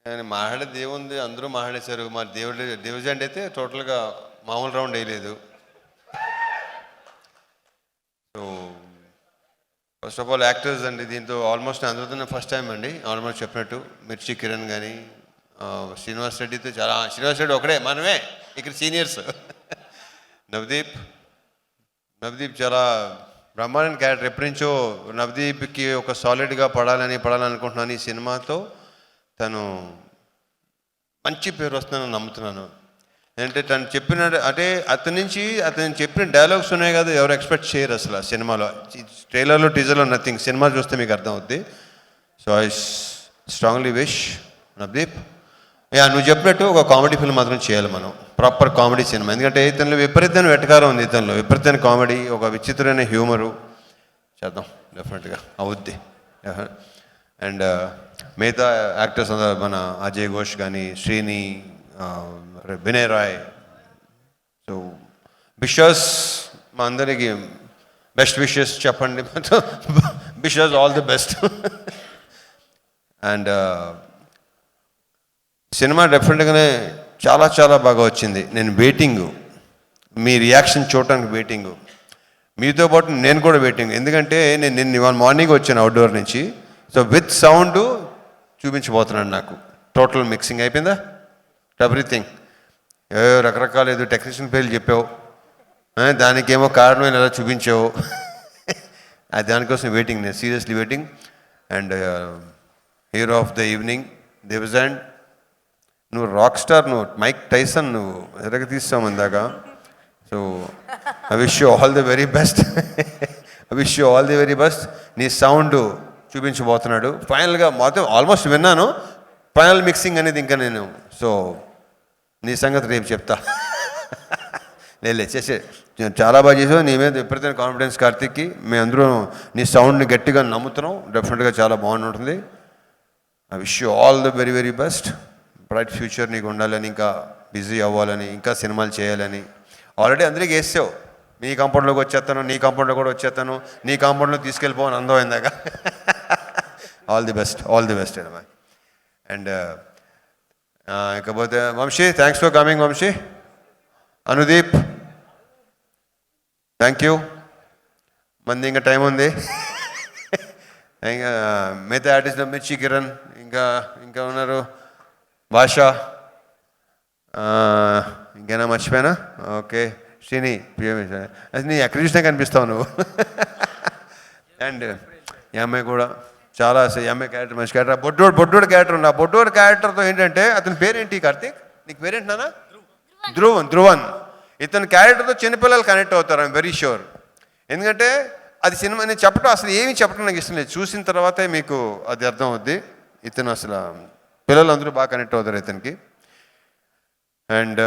నేను మాట్లాడేది ఏముంది, అందరూ మాట్లాడేశారు. మా డివిజన్ అయితే టోటల్గా మామూలు రౌండ్ వేయలేదు. So first of all actors అండి, దీంతో ఆల్మోస్ట్ అందరితో ఫస్ట్ టైం అండి. ఆల్మోస్ట్ చెప్పినట్టు మిర్చి కిరణ్ కానీ శ్రీనివాస్ రెడ్డితో చాలా, శ్రీనివాస్ రెడ్డి ఒకడే, మనమే ఇక్కడ సీనియర్స్. నవదీప్ నవదీప్ చాలా బ్రహ్మాండ క్యారెక్టర్. ఎప్పటి నుంచో నవదీప్కి ఒక సాలిడ్గా పడాలనుకుంటున్నాను. ఈ సినిమాతో తను మంచి పేరు వస్తుందని నమ్ముతున్నాను. అంటే తను చెప్పిన, అంటే అతను చెప్పిన డైలాగ్స్ ఉన్నాయి కదా, ఎవరు ఎక్స్పెక్ట్ చేయరు అసలు ఆ సినిమాలో. ట్రైలర్లో టీజర్లో నథింగ్. సినిమా చూస్తే మీకు అర్థం అవుద్ది. So I strongly wish Navdeep, నువ్వు చెప్పినట్టు ఒక కామెడీ ఫిల్మ్ మాత్రం చేయాలి మనం, ప్రాపర్ కామెడీ సినిమా. ఎందుకంటే ఇతనిలో విపరీతమైన వెటకారం ఉంది, ఇతనిలో విపరీతమైన కామెడీ, ఒక విచిత్రమైన హ్యూమరు. చేద్దాం, డెఫినెట్గా అవుద్ది. అండ్ మిగతా యాక్టర్స్ మన అజయ్ ఘోష్ కానీ, శ్రీని, వినయ్ రాయ్. సో విషెస్, మా అందరికి బెస్ట్ విషెస్ చెప్పండి. Wishes all the best. And cinema డెఫినెట్గానే చాలా చాలా బాగా వచ్చింది. నేను వెయిటింగు, మీ రియాక్షన్ చూడటానికి వెయిటింగు, మీతో పాటు నేను కూడా వెయిటింగ్. ఎందుకంటే నేను ఇవాళ మార్నింగ్ వచ్చాను అవుట్డోర్ నుంచి. సో విత్ సౌండ్ చూపించబోతున్నాను. నాకు టోటల్ మిక్సింగ్ అయిపోయిందా, ఎవ్రీథింగ్. రకరకాల ఏదో టెక్నీషియన్ పేర్లు చెప్పావు, దానికేమో కారణం ఎలా చూపించావు. దానికోసం వెయిటింగ్, నేను seriously waiting. And hero of the evening దేవజాండ్, నువ్వు రాక్ స్టార్, నువ్వు మైక్ టైసన్, నువ్వు ఎరగ తీస్తావు ఇందాక. So I wish you all the very best. I wish you all the very best. నీ సౌండ్ చూపించబోతున్నాడు ఫైనల్గా. మొత్తం ఆల్మోస్ట్ విన్నాను, ఫైనల్ మిక్సింగ్ అనేది ఇంకా నేను. సో నీ సంగతి రేపు చెప్తా. లేదు చేసే, చాలా బాగా చేసావు. నీ మీద విపరీతమైన కాన్ఫిడెన్స్ కార్తిక్కి. మేము అందరూ నీ సౌండ్ని గట్టిగా నమ్ముతున్నాం. డెఫినెట్గా చాలా బాగుంటుంది. I wish you all the very very best. Bright future నీకు ఉండాలని, ఇంకా బిజీ అవ్వాలని, ఇంకా సినిమాలు చేయాలని. ఆల్రెడీ అందరికీ వేసావు, నీ కాంపౌండ్లోకి వచ్చేస్తాను, నీ కాంపౌండ్లో కూడా వచ్చేస్తాను, నీ కాంపౌండ్లో తీసుకెళ్ళిపోవని అందం అయిందాక. All the best, all the best అమ్మా. అండ్ ఇకపోతే Vamshi, thanks for coming Vamshi. Anudeep thank you. మంది ఇంకా టైం ఉంది. ఇంకా మిగతా ఆర్టిస్ట్ మిర్చి కిరణ్, ఇంకా ఉన్నారు భాష, ఇంకేనా మర్చిపోయానా? ఓకే శ్రీని, అది నీ ఎక్కడ చూసినా కనిపిస్తావు నువ్వు. అండ్ ఈ అమ్మాయి కూడా చాలా, ఈ అమ్మాయి క్యారెక్టర్ మంచి క్యారెక్టర్. బొడ్డోడు క్యారెక్టర్ ఉంది. ఆ బొడ్డోడు క్యారెక్టర్తో ఏంటంటే, అతని పేరేంటి కార్తీక్? నీకు పేరేంటి నాన్న? ధ్రువన్. ఇతని క్యారెక్టర్తో చిన్నపిల్లలు కనెక్ట్ అవుతారు, ఐఎమ్ వెరీ షూర్. ఎందుకంటే అది సినిమా, నేను చెప్పడం అసలు ఏమీ చెప్పడం నాకు ఇష్టం లేదు. చూసిన తర్వాతే మీకు అది అర్థం అవుద్ది. ఇతను అసలు పిల్లలు అందరూ బాగా కనెక్ట్ అవుతారు ఇతనికి. And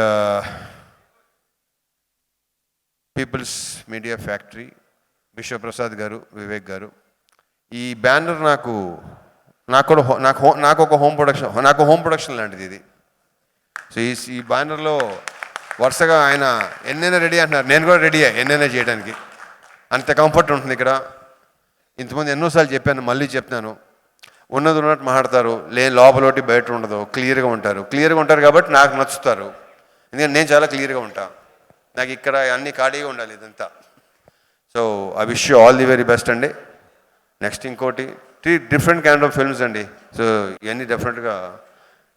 people's media factory, Vishwaprasad garu, Vivek గారు. ఈ బ్యానర్ నాకు ఒక హోమ్ ప్రొడక్షన్ లాంటిది ఇది. సో ఈ బ్యానర్లో వరుసగా ఆయన ఎన్నైనా రెడీ అంటున్నారు, నేను కూడా రెడీ ఎన్నైనా చేయడానికి. అంత కంఫర్ట్ ఉంటుంది ఇక్కడ. ఇంతమంది ఎన్నోసార్లు చెప్పాను, మళ్ళీ చెప్తాను. ఉన్నది ఉన్నట్టు మాట్లాడతారు, లోపలోటి బయట ఉండదు, క్లియర్గా ఉంటారు కాబట్టి నాకు నచ్చుతారు. ఎందుకంటే నేను చాలా క్లియర్గా ఉంటాను. నాకు ఇక్కడ అన్ని ఖాళీగా ఉండాలి ఇదంతా. So I wish you all the very best అండి. నెక్స్ట్ ఇంకోటి 3 డిఫరెంట్ కైండ్ ఆఫ్ ఫిల్మ్స్ అండి. సో ఇవన్నీ డెఫినెట్గా.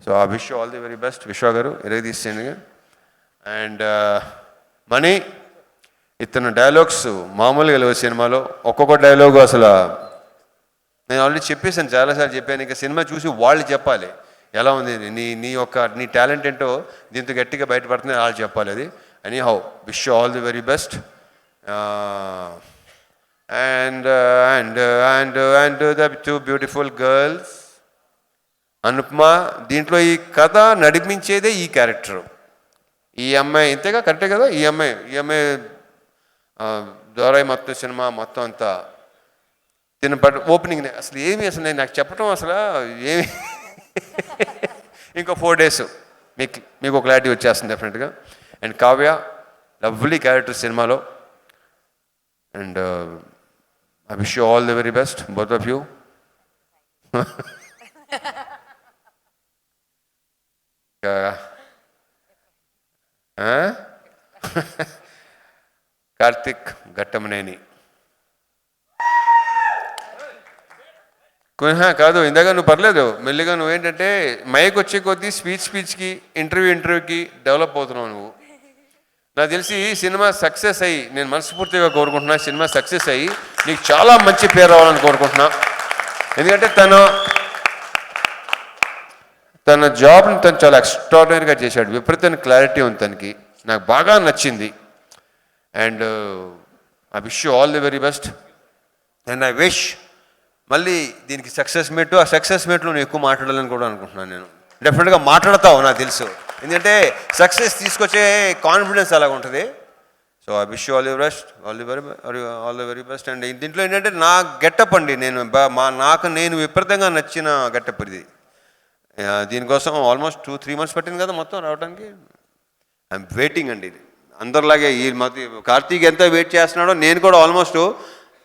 So I wish you all the very best. విశ్వ గారు ఎరగ తీసేయండి. అండ్ మనీ, ఇతను డైలాగ్స్ మామూలుగా లేవు సినిమాలో. ఒక్కొక్క డైలాగు అసలు నేను ఆల్రెడీ చెప్పేసాను, చాలాసార్లు చెప్పాను. ఇంకా సినిమా చూసి వాళ్ళు చెప్పాలి ఎలా ఉంది, నీ టాలెంట్ ఏంటో దీంతో గట్టిగా బయటపడుతుంది, వాళ్ళు చెప్పాలి అది. Any how wish you all the very best. And the 2 beautiful girls. Anupama, దీంట్లో ఈ కథ నడిపించేదే ఈ క్యారెక్టరు. ఈ అమ్మాయి ఇంతేగా, కరెక్టే కదా? ఈ అమ్మాయి ద్వారా మొత్తం సినిమా మొత్తం అంతా ఓపెనింగ్ అసలు నేను నాకు చెప్పడం అసలు ఏమి. ఇంకో 4 days మీకు క్లారిటీ వచ్చేస్తుంది డెఫినెట్గా. అండ్ కావ్య, లవ్లీ క్యారెక్టర్ సినిమాలో. And I wish you all the very best, both of you. ఇంకా కార్తిక్ ఘట్టమనేని కాదు, ఇందాక నువ్వు పర్లేదు, మెల్లిగా నువ్వేంటంటే మైక్ వచ్చే కొద్దీ స్పీచ్కి ఇంటర్వ్యూకి డెవలప్ అవుతున్నావు నువ్వు. నాకు తెలిసి సినిమా సక్సెస్ అయ్యి, నేను మనస్ఫూర్తిగా కోరుకుంటున్నా, సినిమా సక్సెస్ అయ్యి నీకు చాలా మంచి పేరు రావాలని కోరుకుంటున్నా. ఎందుకంటే తన జాబ్ని తను చాలా ఎక్స్ట్రాడినరీగా చేశాడు, విపరీతమైన క్లారిటీ ఉంది తనకి, నాకు బాగా నచ్చింది. And I wish you all the very best. And I wish మళ్ళీ దీనికి సక్సెస్ మీట్, ఆ సక్సెస్ మీట్లో నువ్వు ఎక్కువ మాట్లాడాలని కూడా అనుకుంటున్నాను. నేను డెఫినెట్గా మాట్లాడతావు నాకు తెలుసు, ఎందుకంటే సక్సెస్ తీసుకొచ్చే కాన్ఫిడెన్స్ అలాగ ఉంటుంది. So I wish you all the best, all the very best. And దీంట్లో ఏంటంటే నా గెటప్ అండి, నాకు నేను విపరీతంగా నచ్చిన గెటప్ ఇది. దీనికోసం ఆల్మోస్ట్ 2-3 months పట్టింది కదా మొత్తం రావడానికి. ఐఎమ్ వెయిటింగ్ అండి. అందరిలాగే ఈ మధ్య కార్తీక్ ఎంత వెయిట్ చేస్తున్నాడో నేను కూడా ఆల్మోస్ట్,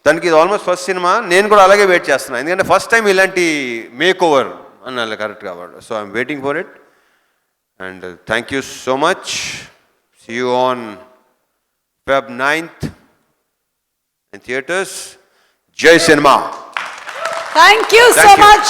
తనకి ఇది ఆల్మోస్ట్ ఫస్ట్ సినిమా, నేను కూడా అలాగే వెయిట్ చేస్తున్నాను. ఎందుకంటే ఫస్ట్ టైం ఇలాంటి మేక్ ఓవర్ అన్నాను కరెక్ట్ కాబట్టి. So I'm waiting for it. And thank you so much. See you on Feb 9th in theaters. Jai Cinema. Thank you so much.